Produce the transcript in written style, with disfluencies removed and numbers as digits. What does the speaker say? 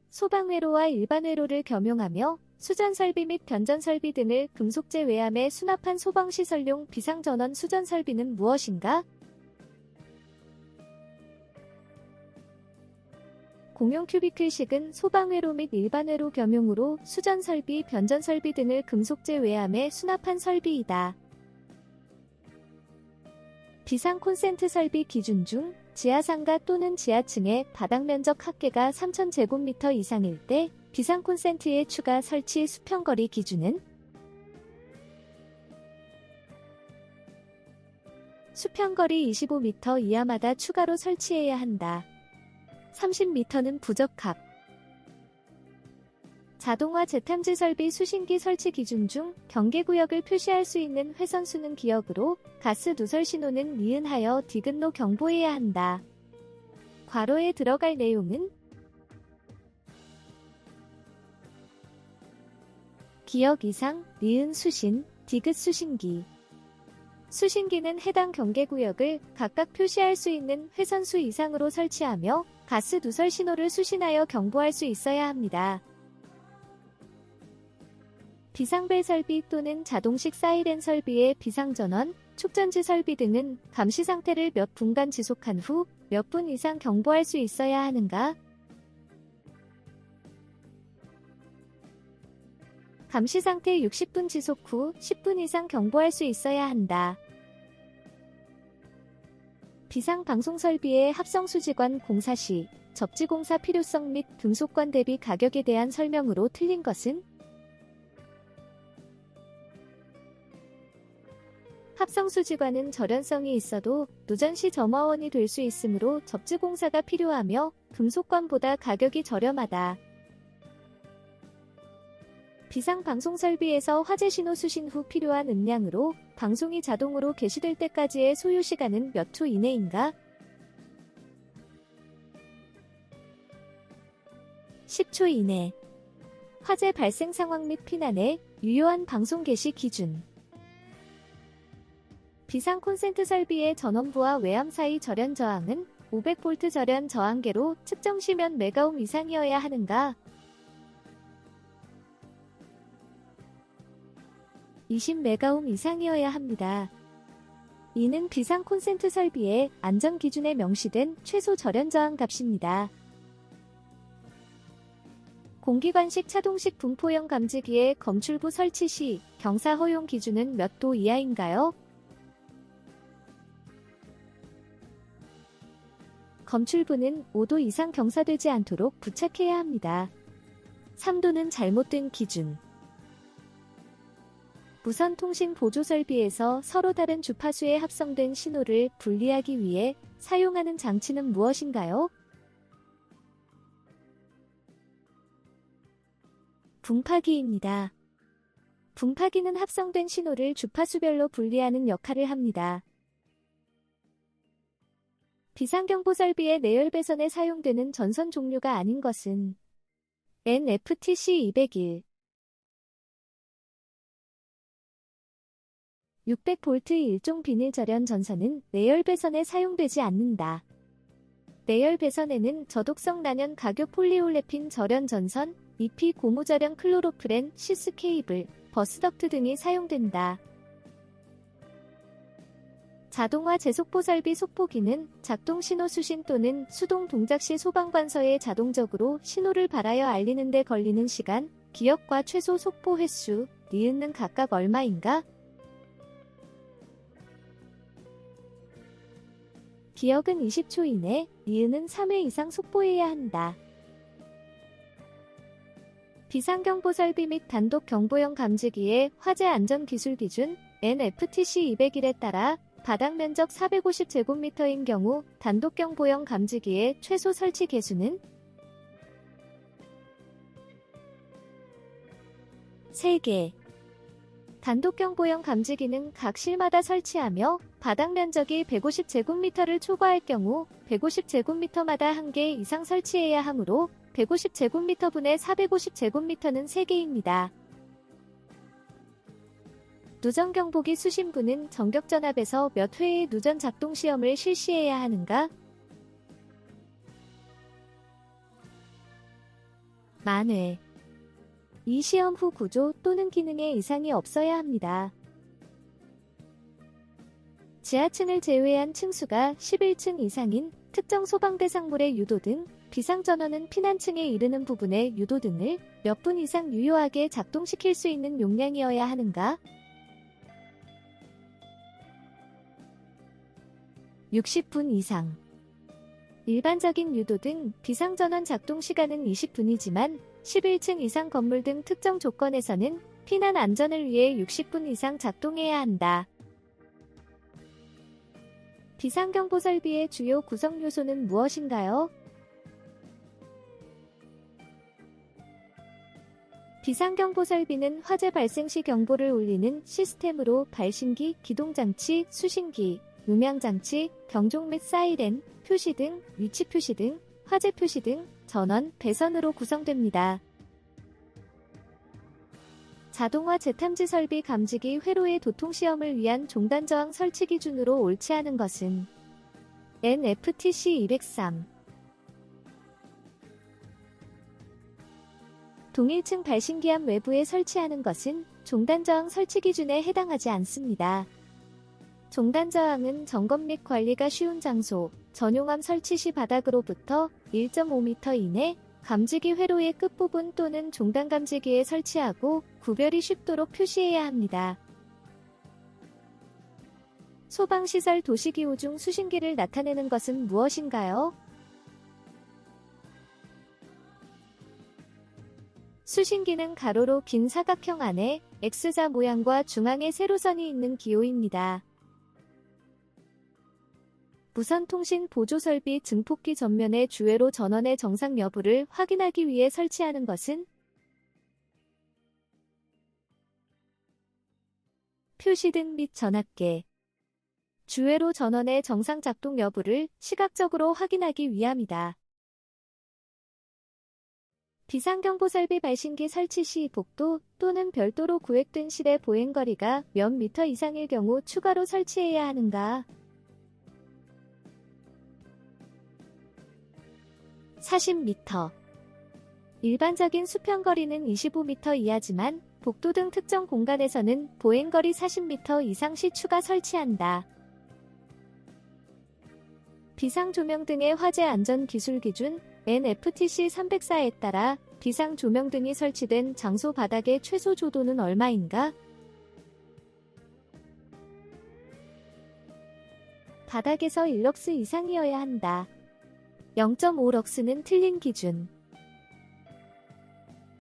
소방회로와 일반회로를 겸용하며 수전설비 및 변전설비 등을 금속재 외암에 수납한 소방시설용 비상전원 수전설비는 무엇인가? 공용 큐비클식은 소방회로 및 일반회로 겸용으로 수전설비, 변전설비 등을 금속재 외암에 수납한 설비이다. 비상 콘센트 설비 기준 중 지하상가 또는 지하층의 바닥면적 합계가 3000제곱미터 이상일 때 비상 콘센트의 추가 설치 수평거리 기준은 수평거리 25m 이하마다 추가로 설치해야 한다. 30m는 부적합. 자동화 재탐지 설비 수신기 설치 기준 중 경계구역을 표시할 수 있는 회선수는 기역으로 가스 누설 신호는 니은하여 디귿로 경보해야 한다. 괄호에 들어갈 내용은 기역 이상, 니은 수신, 디귿 수신기. 수신기는 해당 경계구역을 각각 표시할 수 있는 회선수 이상으로 설치하며 가스 누설 신호를 수신하여 경보할 수 있어야 합니다. 비상벨 설비 또는 자동식 사이렌 설비의 비상전원, 축전지 설비 등은 감시 상태를 몇 분간 지속한 후 몇 분 이상 경보할 수 있어야 하는가? 감시 상태 60분 지속 후 10분 이상 경보할 수 있어야 한다. 비상방송 설비의 합성수지관 공사 시 접지공사 필요성 및 금속관 대비 가격에 대한 설명으로 틀린 것은 합성수지관은 절연성이 있어도 누전시 점화원이 될 수 있으므로 접지공사가 필요하며 금속관보다 가격이 저렴하다. 비상방송설비에서 화재신호 수신 후 필요한 음량으로 방송이 자동으로 개시될 때까지의 소요시간은 몇 초 이내인가? 10초 이내. 화재 발생 상황 및 피난의 유효한 방송 개시 기준. 비상 콘센트 설비의 전원부와 외암 사이 절연 저항은 500V 절연 저항계로 측정 시 몇 메가옴 이상이어야 하는가? 20메가옴 이상이어야 합니다. 이는 비상 콘센트 설비의 안전 기준에 명시된 최소 절연 저항 값입니다. 공기관식 차동식 분포형 감지기의 검출부 설치 시 경사 허용 기준은 몇 도 이하인가요? 검출부는 5도 이상 경사되지 않도록 부착해야 합니다. 3도는 잘못된 기준. 무선 통신 보조 설비에서 서로 다른 주파수에 합성된 신호를 분리하기 위해 사용하는 장치는 무엇인가요? 분파기입니다. 분파기는 합성된 신호를 주파수별로 분리하는 역할을 합니다. 비상경보 설비의 내열 배선에 사용되는 전선 종류가 아닌 것은 NFTC201 600V 일종 비닐 절연 전선은 내열 배선에 사용되지 않는다. 내열 배선에는 저독성 난연 가교 폴리올레핀 절연 전선, EP 고무 절연 클로로프렌, 시스 케이블, 버스덕트 등이 사용된다. 자동화 제속보 설비 속보기는 작동 신호 수신 또는 수동 동작 시 소방관서에 자동적으로 신호를 발하여 알리는 데 걸리는 시간, 기역과 최소 속보 횟수, 니은은 각각 얼마인가? 기역은 20초 이내, 니은은 3회 이상 속보해야 한다. 비상경보 설비 및 단독 경보용 감지기의 화재 안전 기술 기준 NFTC201에 따라 바닥 면적 450제곱미터인 경우 단독 경보용 감지기의 최소 설치 개수는 3개. 단독 경보용 감지기는 각 실마다 설치하며 바닥 면적이 150제곱미터를 초과할 경우 150제곱미터마다 1개 이상 설치해야 하므로 150제곱미터분의 450제곱미터는 3개입니다. 누전 경보기 수신부는 전격전압에서 몇 회의 누전 작동 시험을 실시해야 하는가? 만회. 이 시험 후 구조 또는 기능에 이상이 없어야 합니다. 지하층을 제외한 층수가 11층 이상인 특정 소방대상물의 유도 등 비상전원은 피난층에 이르는 부분의 유도 등을 몇 분 이상 유효하게 작동시킬 수 있는 용량이어야 하는가? 60분 이상. 일반적인 유도 등 비상전원 작동 시간은 20분이지만 11층 이상 건물 등 특정 조건에서는 피난 안전을 위해 60분 이상 작동해야 한다. 비상경보 설비의 주요 구성 요소는 무엇인가요? 비상경보 설비는 화재 발생 시 경보를 울리는 시스템으로 발신기, 기동장치, 수신기, 음향장치, 경종 및 사이렌, 표시 등, 위치 표시 등, 화재 표시 등, 전원, 배선으로 구성됩니다. 자동화 재탐지 설비 감지기 회로의 도통시험을 위한 종단저항 설치 기준으로 옳지 않은 것은 NFTC 203. 동일층 발신기함 외부에 설치하는 것은 종단저항 설치 기준에 해당하지 않습니다. 종단저항은 점검 및 관리가 쉬운 장소, 전용함 설치 시 바닥으로부터 1.5m 이내, 감지기 회로의 끝부분 또는 종단 감지기에 설치하고 구별이 쉽도록 표시해야 합니다. 소방시설 도시기호 중 수신기를 나타내는 것은 무엇인가요? 수신기는 가로로 긴 사각형 안에 X자 모양과 중앙에 세로선이 있는 기호입니다. 무선통신 보조설비 증폭기 전면의 주회로 전원의 정상 여부를 확인하기 위해 설치하는 것은 표시등 및 전압계. 주회로 전원의 정상 작동 여부를 시각적으로 확인하기 위함이다. 비상경보 설비 발신기 설치 시 복도 또는 별도로 구획된 실의 보행거리가 몇 미터 이상일 경우 추가로 설치해야 하는가? 40m. 일반적인 수평거리는 25m 이하지만 복도 등 특정 공간에서는 보행거리 40m 이상 시 추가 설치한다. 비상조명 등의 화재 안전 기술 기준 NFTC 304에 따라 비상조명 등이 설치된 장소 바닥의 최소 조도는 얼마인가? 바닥에서 1럭스 이상이어야 한다. 0.5럭스는 틀린 기준.